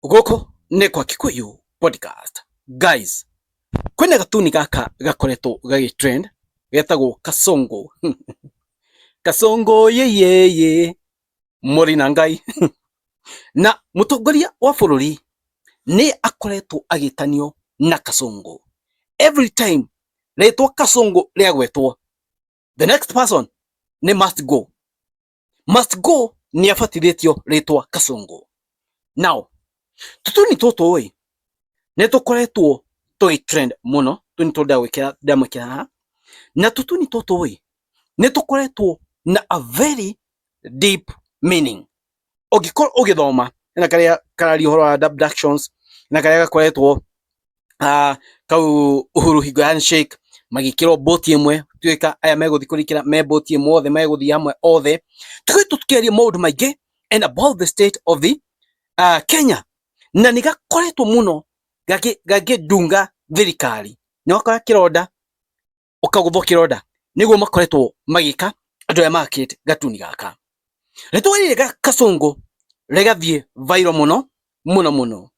Goko ne kwa Kikuyu podcast. Guys, kwene gatuni gaka gakoretwo gagi-trend getagwo Kasongo. Kasongo ye muri na ngai. Na mutongoria wa bururi ni akoretwo agitanio na Kasongo. Every time retwa Kasongo riagwetwo, the next person ni must go. Must go ni afatithitio retwa Kasongo. Now, tutuni toto oi ne tukoretwo trend muno tunito ndamwikira haha na tutuni toto oi ne tukoretwo na a very deep meaning ogikoro ogithoma na karia karari horo wa abductions na karia gakoretwo kau Uhuru Hingo handshake magikiro boti imwe tuika aya meguthi kurikira me boti imwe othe meguthi hamwe othe tukiria maundu maingi and about the state of the Kenya na nigakoretwo muno gagidunga thirikari no akora kironda ukagutho kironda niguo makoretwo magika andu aya makite gatuni gaka retwa riri ga Kasongo regathie viral muno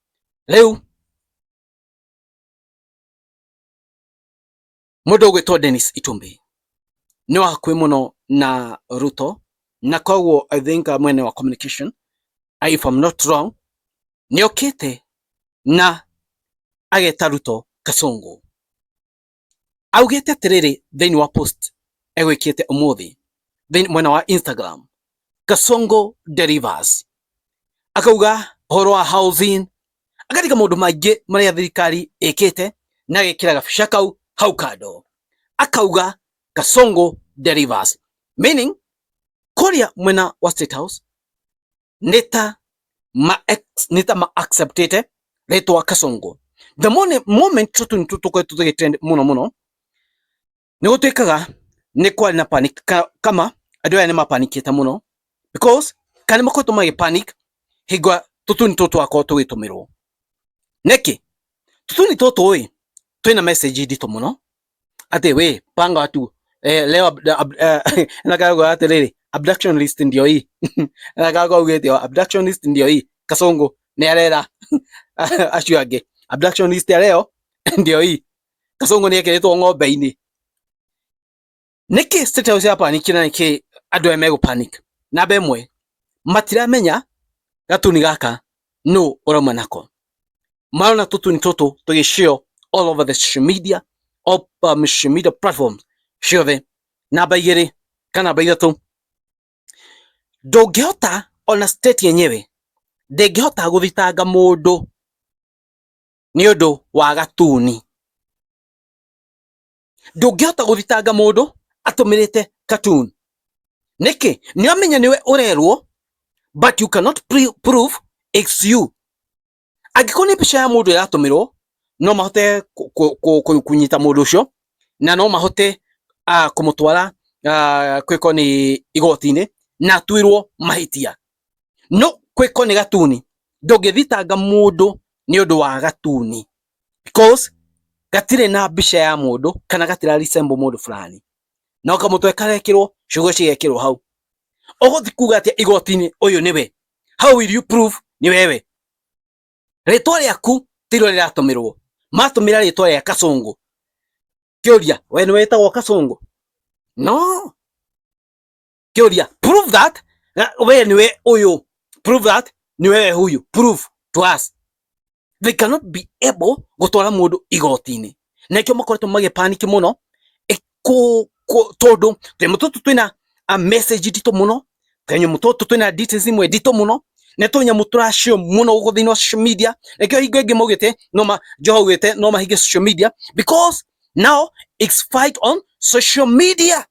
riu mundu gwitwo Dennis Itumbi ni wakwi muno na Ruto na koguo I think mwene wa communication if I'm not wrong ni okite na ageta Ruto Kasongo augete atiriri thiini wa post egwikite umuthi thiini mwena wa Instagram Kasongo delivers akauga horo wa housing akatika maundu maingi maria thirikari ikite na gikira gabica kau hau kando akauga Kasongo delivers meaning kuria mwena wa State House nita ma accepted retwa Kasongo. The moment tuko trend muno ni gutwikaga ni kwa na panic kama andu aya ni mapanikite muno because kana makoto magi panic higwa tutuni toto akwa tugitumirwo neki tutuni toto oi twina message dito muno ate we panga watu leo na kago atiriri abduction list ndio hii na kago ugete abduction list ndio hii Kasongo ni arera aciange abduction list ya leo ndio hii Kasongo ni ekiretwo ng'ombe-ini niki State House ya panic na niki andu emego panic na bemwe matiramenya gatuni gaka no uroma nako marona tutuni toto tugishare all over the social media social media platforms share na baigere kana baigatu ndungihota ona state yenyewe ndengihota guthitanga mundu ni undu wa gatuni ndungihota guthitanga mundu atumirite cartoon niki ni amenya niwe urerwo but you cannot prove it's you agikoni picha ya mundu iratumirwo no mahote kunyita mundu ucio na no mahote kumutwara kwiko ni igoti-ini na twirwo mahitia no kwiko ni gatuni ndungithitanga mundu ni undu wa gatuni because gatire na bicha ya mundu kana gatira resemble mundu fulani no kamutwe karekirwo shugo cigekirwo hau uguthi kuga atia igoti-ini uyu niwe how will you prove ni wewe ritwa riaku tiro riratumirwo matumira ritwa ria Kasongo kiuria we ni wetagwo Kasongo no kiuria prove that we ni we uyu prove that ni wewe huyu prove to us they cannot be able gutwara mundu igoti-ini nekio makoretwo magi panic muno tondu twe mututu twina a message dito muno twenye mututu twina details imwe dito muno ne tonya muturashio muno guthini wa social media nekio hingo ingi mugite no johogite no mahige social media because now it's fight on social media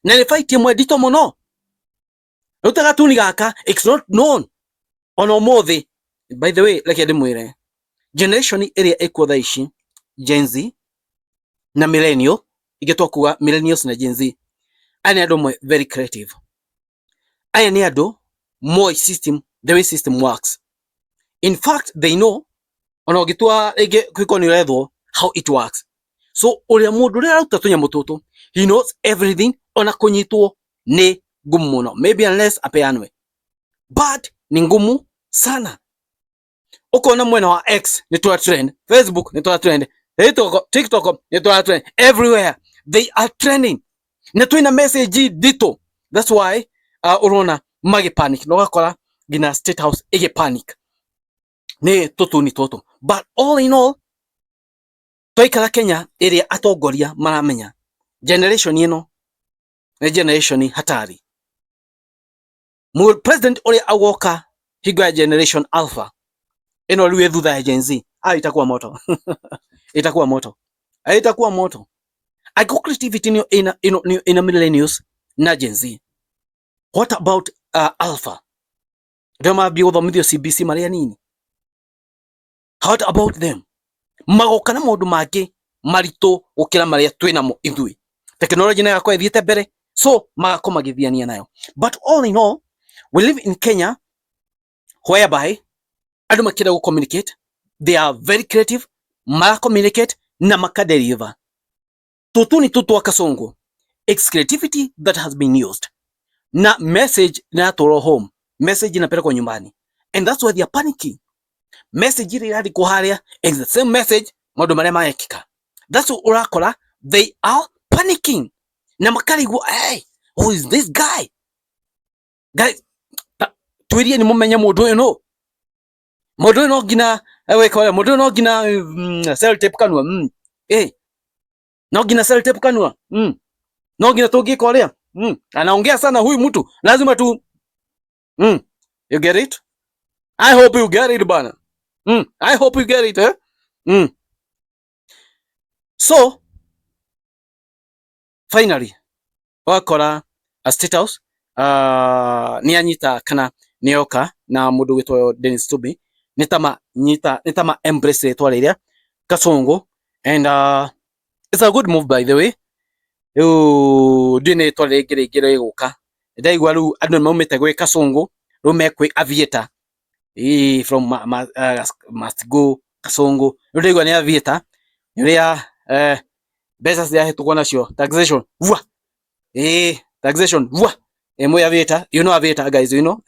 na ni fight imwe dito muno rutaga tuni gaka it's not known ono mothi by the way like ndimwire generation area eko thaici Gen Z na millennial igetwa kuga millennials na Gen Z ani ado mo very creative aya ni ado more system the way system works in fact they know ono gitwa ege kwiko ni retho how it works so uria mundu ria ruta tunya mututu he knows everything ona kunyitwo ni ngumu no maybe unless apeanwe but ni ngumu sana uko na mwena wa X ni twa trend, Facebook ni twa trend, TikTok ni twa trend, everywhere they are trending na twina message dito. That's why urona magi panic no gakora gina State House ige panic ni tutuni toto. But all in all, toikara Kenya area atongoria maramenya generation ino ni generation hatari. President ule awoka higo ya generation alpha ino liwe thutha ya Gen Z itakuwa moto itakuwa moto, itakuwa moto. I go creativity in a millennials na Gen Z. What about alpha? Dema bi uthomithio CBC maria nini? What about them? Magoka na maundu mangi marito ukira maria twina mo ithui. Technology na yakwa ithiete mbere, so magako magithiania nayo. But all in all, we live in Kenya whereby andu makira go communicate, they are very creative, mara communicate na makadeliver. Tutuni tutu wa Kasongo, it's creativity that has been used. Na message na toro home, message inapelekwa nyumbani, and that's why they are panicking. Message ile hadi kuharia is the same message modo maria maekika. That's what urakora, they are panicking. Na makari go, hey, who is this guy? Guys, tuirie ni mumenya mundu uyu no. Mundu no gina weka mundu no gina cell tape kanwa. No gina cell tape kanwa. No gina togi korea. Anaongea sana huyu mtu. Lazima tu you get it? I hope you get it bana. I hope you get it, eh? So finally wakora a State House ni anyita kana nioka na mundu witwa Dennis Tubi nitama embrace etwa riria Kasongo, and it's a good move by the way. Dine tole gire guka ndaigwa ru andu maumite gwe Kasongo rume kwi Aviator from must go Kasongo ndaigwa ni Aviator ria besa cia hetukwa nacio taxation taxation mo Aviator, you know Aviator guys, you know,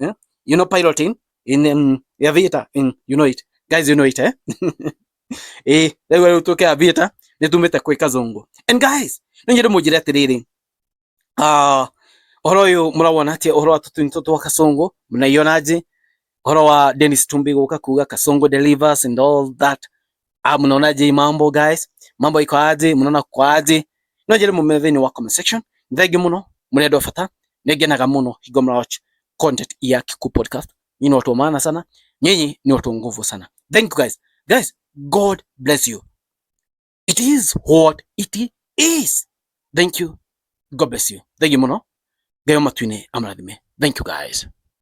you know piloting in Aviator, in you know it guys, you know it ndaigwa ru tuke Aviator nitumite kwi Kasongo. And guys, nonyere mujire atiriri horo uyu murawona atia horo tutuni tutu wa Kasongo mnaiona aje? Horo wa Dennis Tumbi guka kuga Kasongo delivers and all that, mnaona aje mambo guys? Mambo iko aje? Mnaona kwa aje? Nonyere mumetheni wa comment section. Thank you muno murendo fata negenaga muno higo mrawatch content ya Kiku Podcast. Nyinyi watu maana sana, nyinyi ni watu nguvu sana. Thank you guys, God bless you. It is what it is. Thank you. God bless you. Thank you muno. Gayo matwine amradime. Thank you guys.